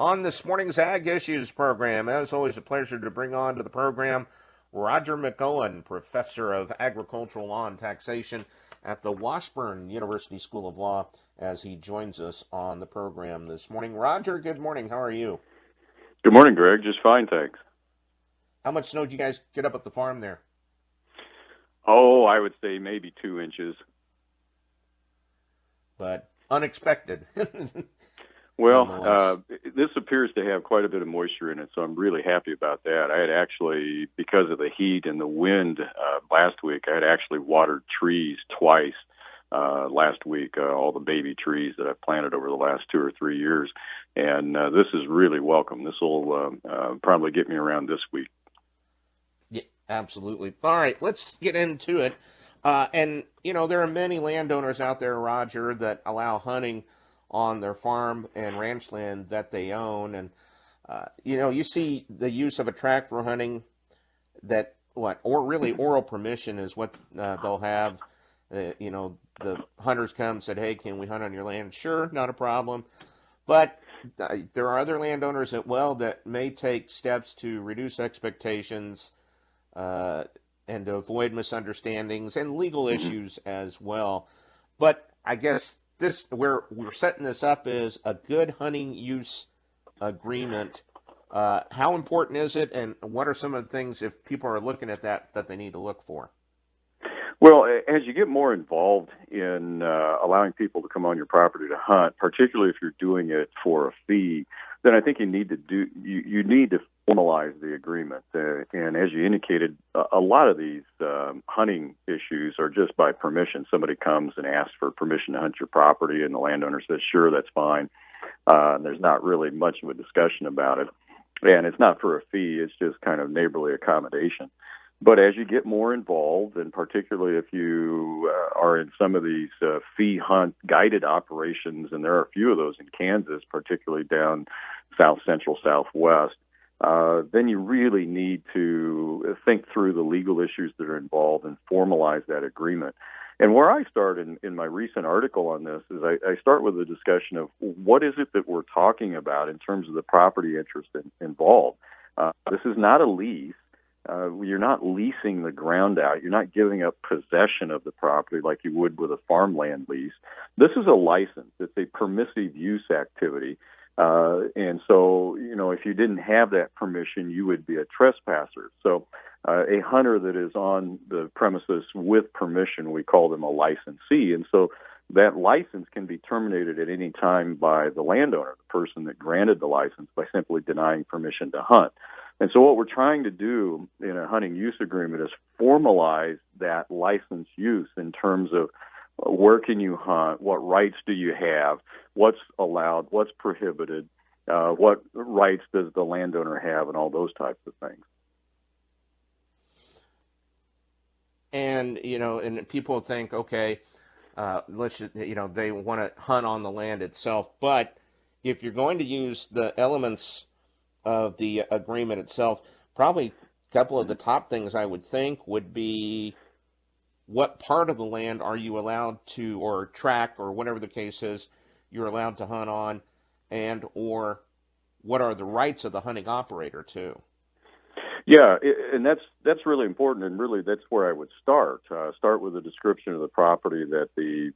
On this morning's Ag Issues program. As always, a pleasure to bring on to the program Roger McEowen, Professor of Agricultural Law and Taxation at the Washburn University School of Law, as he joins us on the program this morning. Roger, good morning. How are you? Good morning, Greg. Just fine, thanks. How much snow did you guys get up at the farm there? Oh, I would say maybe 2 inches. But unexpected. Well, this appears to have quite a bit of moisture in it, so I'm really happy about that. I had actually, because of the heat and the wind last week, I had actually watered trees twice last week, all the baby trees that I've planted over the last 2 or 3 years. And this is really welcome. This will probably get me around this week. Yeah, absolutely. All right, let's get into it. And, you know, there are many landowners out there, Roger, that allow hunting on their farm and ranch land that they own. And, you know, you see the use of a tract for hunting that, or really oral permission is what they'll have. You know, the hunters come and said, hey, can we hunt on your land? Sure, not a problem. But there are other landowners that may take steps to reduce expectations and to avoid misunderstandings and legal issues as well. But I guess where we're setting this up is a good hunting use agreement. How important is it, and what are some of the things, if people are looking at that they need to look for? Well, as you get more involved in allowing people to come on your property to hunt, particularly if you're doing it for a fee, then I think you need to formalize the agreement. And as you indicated, a lot of these hunting issues are just by permission. Somebody comes and asks for permission to hunt your property, and the landowner says, sure, that's fine. There's not really much of a discussion about it. And it's not for a fee. It's just kind of neighborly accommodation. But as you get more involved, and particularly if you are in some of these fee hunt guided operations, and there are a few of those in Kansas, particularly down south central, southwest, then you really need to think through the legal issues that are involved and formalize that agreement. And where I start in my recent article on this is I start with a discussion of what is it that we're talking about in terms of the property interest involved. This is not a lease. You're not leasing the ground out. You're not giving up possession of the property like you would with a farmland lease. This is a license. It's a permissive use activity. And so, you know, if you didn't have that permission, you would be a trespasser. So a hunter that is on the premises with permission, we call them a licensee. And so that license can be terminated at any time by the landowner, the person that granted the license, by simply denying permission to hunt. And so what we're trying to do in a hunting use agreement is formalize that license use in terms of where can you hunt, what rights do you have, what's allowed, what's prohibited, what rights does the landowner have, and all those types of things. And, you know, and people think, okay, let's just, you know, they want to hunt on the land itself. But if you're going to use the elements of the agreement itself, probably a couple of the top things I would think would be what part of the land are you allowed to, or tract, or whatever the case is, you're allowed to hunt on, and or what are the rights of the hunting operator too. Yeah, and that's really important, and really that's where I would start. Start with a description of the property that the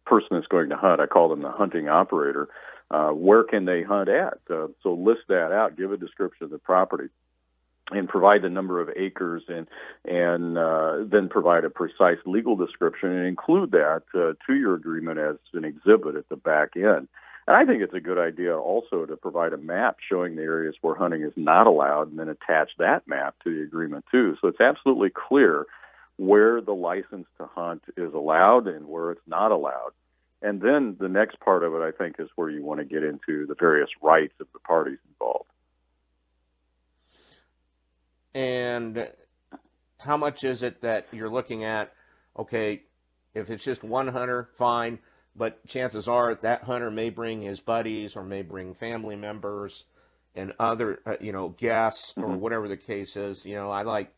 person that's going to hunt, I call them the hunting operator, where can they hunt at? So list that out, give a description of the property, and provide the number of acres, and then provide a precise legal description and include that to your agreement as an exhibit at the back end. And I think it's a good idea also to provide a map showing the areas where hunting is not allowed, and then attach that map to the agreement too. So it's absolutely clear where the license to hunt is allowed and where it's not allowed. And then the next part of it, I think, is where you want to get into the various rights of the parties involved. And how much is it that you're looking at? Okay, if it's just one hunter, fine. But chances are that hunter may bring his buddies or may bring family members and other, guests or whatever the case is. You know, I like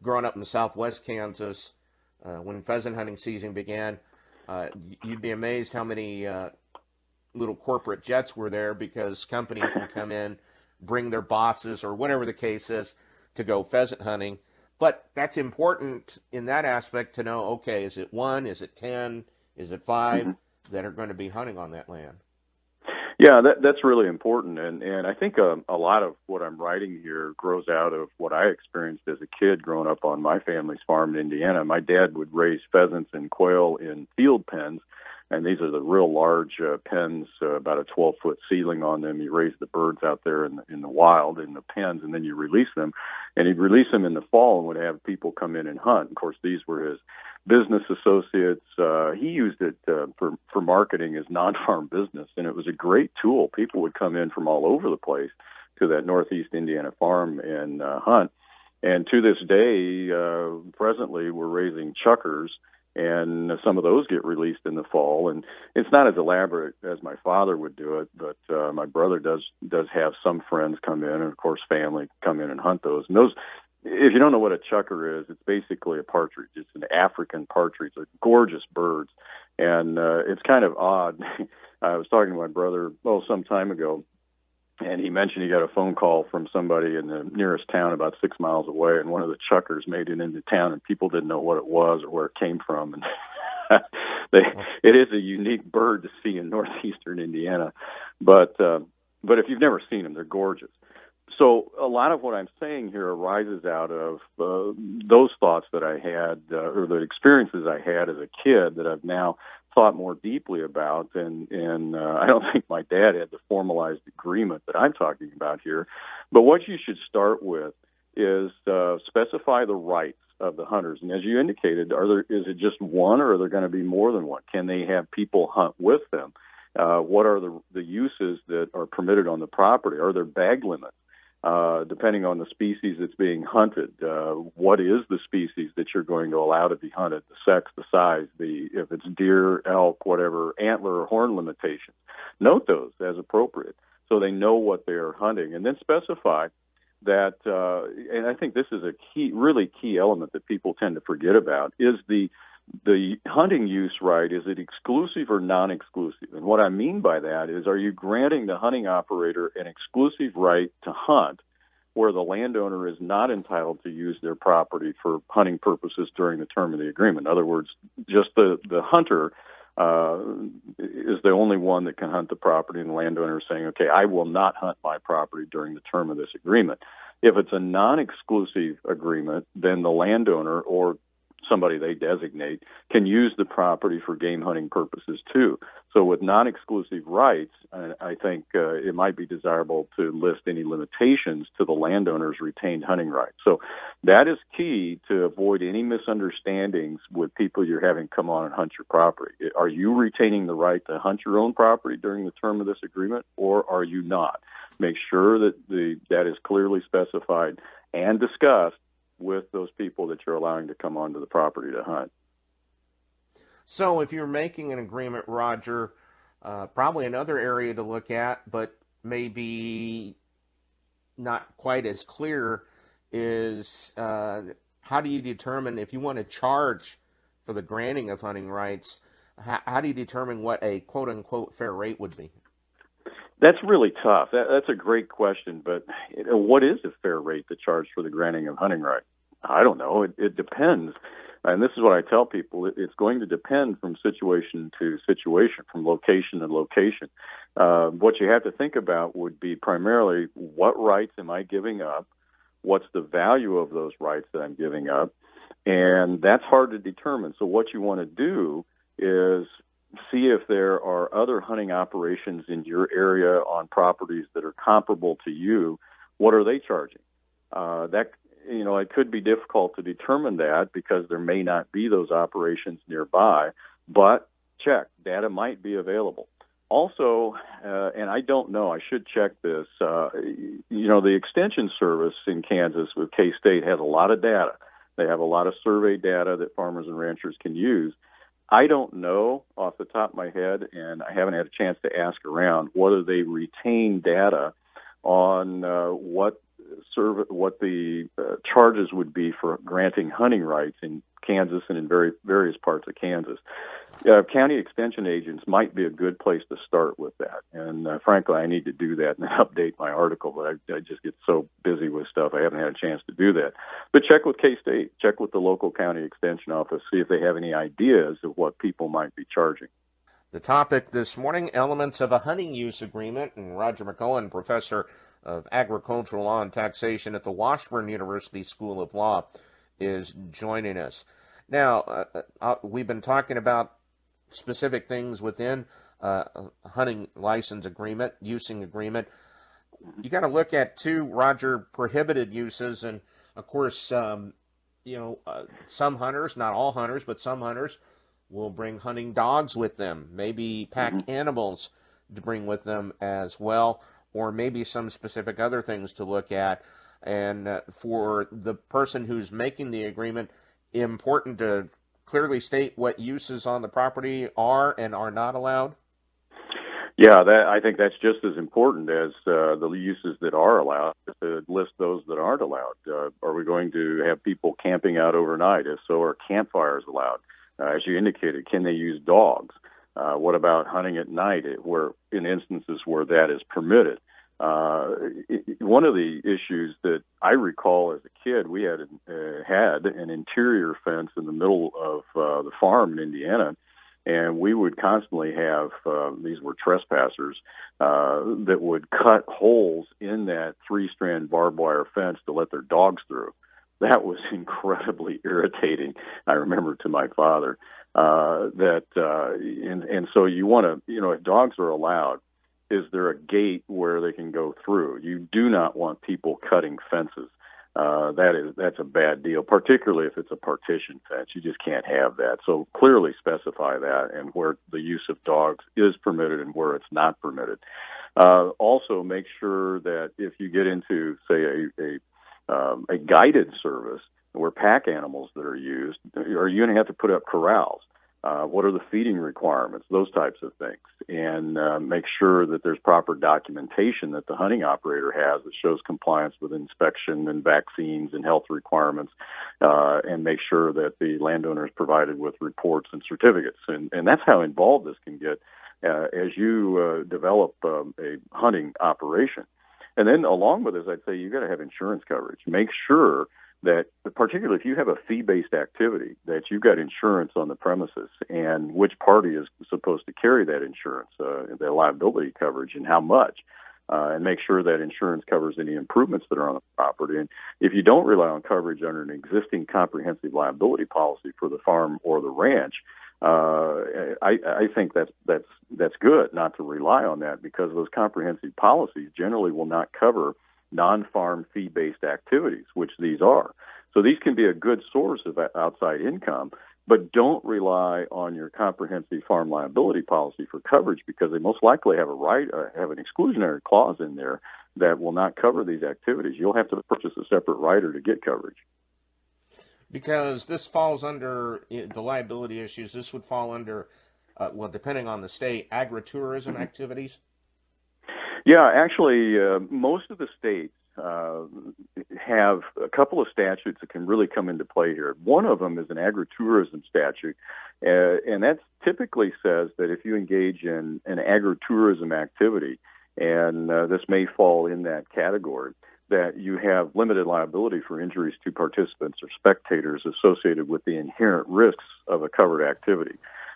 growing up in southwest Kansas, when pheasant hunting season began, you'd be amazed how many little corporate jets were there because companies will come in, bring their bosses or whatever the case is to go pheasant hunting. But that's important in that aspect to know, okay, is it 1, is it 10, is it 5 that are going to be hunting on that land? Yeah, that's really important, and I think a lot of what I'm writing here grows out of what I experienced as a kid growing up on my family's farm in Indiana. My dad would raise pheasants and quail in field pens, and these are the real large pens, about a 12-foot ceiling on them. You raise the birds out there in the wild in the pens, and then you release them. And he'd release them in the fall and would have people come in and hunt. Of course, these were his business associates. He used it for marketing as non-farm business, and it was a great tool. People would come in from all over the place to that Northeast Indiana farm and hunt. And to this day, presently, we're raising chuckers, and some of those get released in the fall. And it's not as elaborate as my father would do it, but my brother does have some friends come in, and of course family come in and hunt those. And those, if you don't know what a chucker is, it's basically a partridge. It's an African partridge. They're gorgeous birds, and it's kind of odd. I was talking to my brother some time ago, and he mentioned he got a phone call from somebody in the nearest town about 6 miles away, and one of the chuckers made it into town, and people didn't know what it was or where it came from. And it is a unique bird to see in northeastern Indiana, but if you've never seen them, they're gorgeous. So a lot of what I'm saying here arises out of those thoughts that I had, or the experiences I had as a kid that I've now thought more deeply about, and I don't think my dad had the formalized agreement that I'm talking about here. But what you should start with is specify the rights of the hunters. And as you indicated, is it just one, or are there going to be more than one? Can they have people hunt with them? What are the uses that are permitted on the property? Are there bag limits? Depending on the species that's being hunted, what is the species that you're going to allow to be hunted, the sex, the size, if it's deer, elk, whatever, antler or horn limitations. Note those as appropriate so they know what they're hunting, and then specify that, and I think this is a really key element that people tend to forget about, is the hunting use right, is it exclusive or non-exclusive? And what I mean by that is, are you granting the hunting operator an exclusive right to hunt where the landowner is not entitled to use their property for hunting purposes during the term of the agreement? In other words, just the hunter is the only one that can hunt the property, and the landowner is saying, okay, I will not hunt my property during the term of this agreement. If it's a non-exclusive agreement, then the landowner or somebody they designate can use the property for game hunting purposes too. So with non-exclusive rights, I think it might be desirable to list any limitations to the landowner's retained hunting rights. So that is key to avoid any misunderstandings with people you're having come on and hunt your property. Are you retaining the right to hunt your own property during the term of this agreement, or are you not? Make sure that that is clearly specified and discussed with those people that you're allowing to come onto the property to hunt. So if you're making an agreement, Roger, probably another area to look at, but maybe not quite as clear, is how do you determine if you want to charge for the granting of hunting rights, how do you determine what a quote-unquote fair rate would be? That's really tough. That's a great question, but what is a fair rate to charge for the granting of hunting rights? I don't know. It depends. And this is what I tell people. It's going to depend from situation to situation, from location to location. What you have to think about would be primarily, what rights am I giving up? What's the value of those rights that I'm giving up? And that's hard to determine. So what you want to do is see if there are other hunting operations in your area on properties that are comparable to you. What are they charging? It could be difficult to determine that because there may not be those operations nearby, but check. Data might be available. Also, and I don't know, I should check this, the Extension Service in Kansas with K-State has a lot of data. They have a lot of survey data that farmers and ranchers can use. I don't know off the top of my head, and I haven't had a chance to ask around, whether they retain data on what the charges would be for granting hunting rights in Kansas and in various parts of Kansas. County extension agents might be a good place to start with that. And frankly, I need to do that and update my article, but I just get so busy with stuff, I haven't had a chance to do that. But check with K-State, check with the local county extension office, see if they have any ideas of what people might be charging. The topic this morning, elements of a hunting use agreement, and Roger McEowen, professor of agricultural law and taxation at the Washburn University School of Law, is joining us. Now, we've been talking about specific things within a hunting license agreement, using agreement. You got to look at, too, Roger, prohibited uses. And, of course, some hunters, not all hunters, but some hunters will bring hunting dogs with them, maybe pack animals to bring with them as well, or maybe some specific other things to look at. And for the person who's making the agreement, important to clearly state what uses on the property are and are not allowed? Yeah, I think that's just as important as the uses that are allowed, to list those that aren't allowed. Are we going to have people camping out overnight? If so, are campfires allowed? As you indicated, can they use dogs? What about hunting at night, where in instances where that is permitted? One of the issues that I recall as a kid, we had an interior fence in the middle of the farm in Indiana, and we would constantly have these were trespassers that would cut holes in that 3-strand barbed wire fence to let their dogs through. That was incredibly irritating, I remember, to my father. And so you want to, if dogs are allowed, is there a gate where they can go through? You do not want people cutting fences. That's a bad deal, particularly if it's a partition fence. You just can't have that. So clearly specify that, and where the use of dogs is permitted and where it's not permitted. Also, make sure that if you get into, say, a guided service where pack animals that are used, are you going to have to put up corrals? What are the feeding requirements? Those types of things. And make sure that there's proper documentation that the hunting operator has that shows compliance with inspection and vaccines and health requirements, and make sure that the landowner is provided with reports and certificates. And that's how involved this can get as you develop a hunting operation. And then along with this, I'd say you've got to have insurance coverage. Make sure that, particularly if you have a fee-based activity, that you've got insurance on the premises and which party is supposed to carry that insurance, the liability coverage, and how much. And make sure that insurance covers any improvements that are on the property. And if you don't rely on coverage under an existing comprehensive liability policy for the farm or the ranch, I think that's good not to rely on that, because those comprehensive policies generally will not cover non-farm fee-based activities, which these are. So these can be a good source of outside income, but don't rely on your comprehensive farm liability policy for coverage, because they most likely have have an exclusionary clause in there that will not cover these activities. You'll have to purchase a separate rider to get coverage. Because this falls under the liability issues, this would fall under, depending on the state, agritourism activities? Yeah, actually, most of the states have a couple of statutes that can really come into play here. One of them is an agritourism statute, and that typically says that if you engage in an agritourism activity, and this may fall in that category, that you have limited liability for injuries to participants or spectators associated with the inherent risks of a covered activity.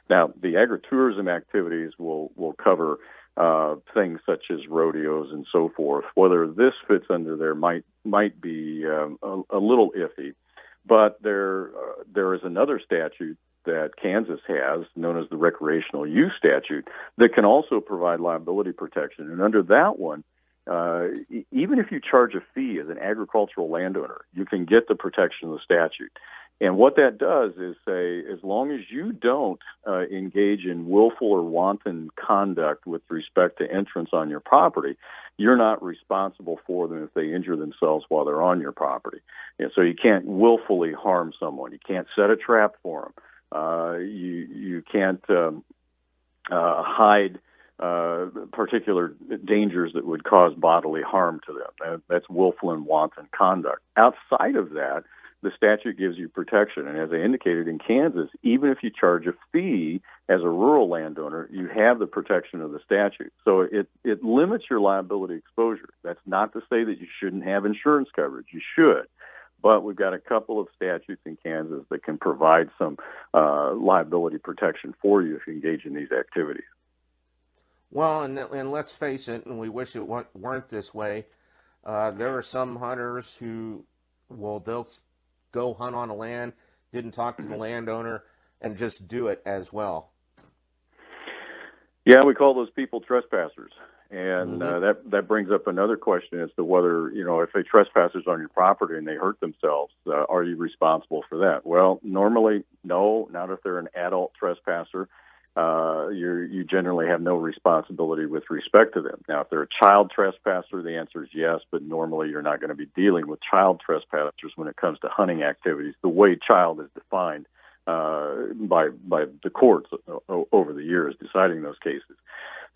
Now, the agritourism activities will cover things such as rodeos and so forth. Whether this fits under there might be a little iffy, but there is another statute that Kansas has, known as the recreational use statute, that can also provide liability protection. And under that one, even if you charge a fee as an agricultural landowner, you can get the protection of the statute. And what that does is say, as long as you don't engage in willful or wanton conduct with respect to entrance on your property, you're not responsible for them if they injure themselves while they're on your property. And so you can't willfully harm someone. You can't set a trap for them. You can't hide particular dangers that would cause bodily harm to them. That's willful and wanton conduct. Outside of that, the statute gives you protection. And as I indicated, in Kansas, even if you charge a fee as a rural landowner, you have the protection of the statute. So it limits your liability exposure. That's not to say that you shouldn't have insurance coverage. You should. But we've got a couple of statutes in Kansas that can provide some liability protection for you if you engage in these activities. Well, and let's face it, and we wish it weren't this way. There are some hunters who they'll go hunt on a land, didn't talk to the landowner, and just do it as well. Yeah, we call those people trespassers. And that brings up another question as to whether, if a trespasser's on your property and they hurt themselves, are you responsible for that? Well, normally, no, not if they're an adult trespasser. You generally have no responsibility with respect to them. Now, if they're a child trespasser, the answer is yes, but normally you're not going to be dealing with child trespassers when it comes to hunting activities, the way child is defined by the courts over the years deciding those cases.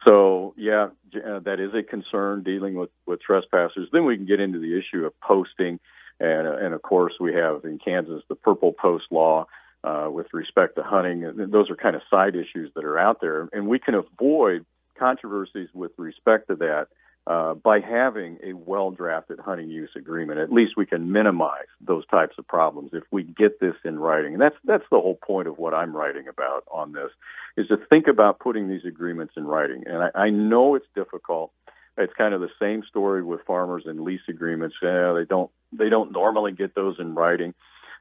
So, yeah, that is a concern dealing with trespassers. Then we can get into the issue of posting, and of course we have in Kansas the purple post law with respect to hunting. Those are kind of side issues that are out there, and we can avoid controversies with respect to that by having a well-drafted hunting use agreement. At least we can minimize those types of problems if we get this in writing. And that's the whole point of what I'm writing about on this, is to think about putting these agreements in writing. And I know it's difficult. It's kind of the same story with farmers and lease agreements. They don't normally get those in writing.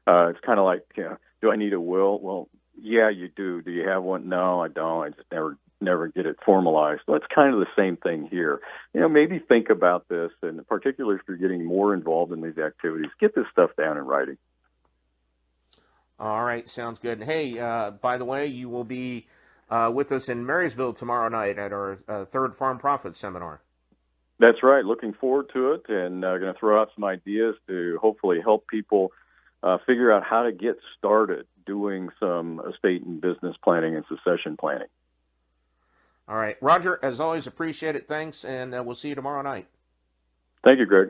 It's kind of like, do I need a will? Well, yeah, you do. Do you have one? No, I don't. I just never get it formalized. So it's kind of the same thing here. Maybe think about this, and particularly if you're getting more involved in these activities, get this stuff down in writing. All right, sounds good. Hey, by the way, you will be with us in Marysville tomorrow night at our third Farm Profit Seminar. That's right. Looking forward to it, and going to throw out some ideas to hopefully help people figure out how to get started doing some estate and business planning and succession planning. All right. Roger, as always, appreciate it. Thanks, and we'll see you tomorrow night. Thank you, Greg.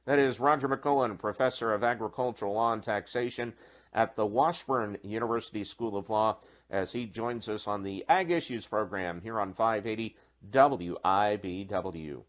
That is Roger McEowen, Professor of Agricultural Law and Taxation at the Washburn University School of Law, as he joins us on the Ag Issues program here on 580 WIBW.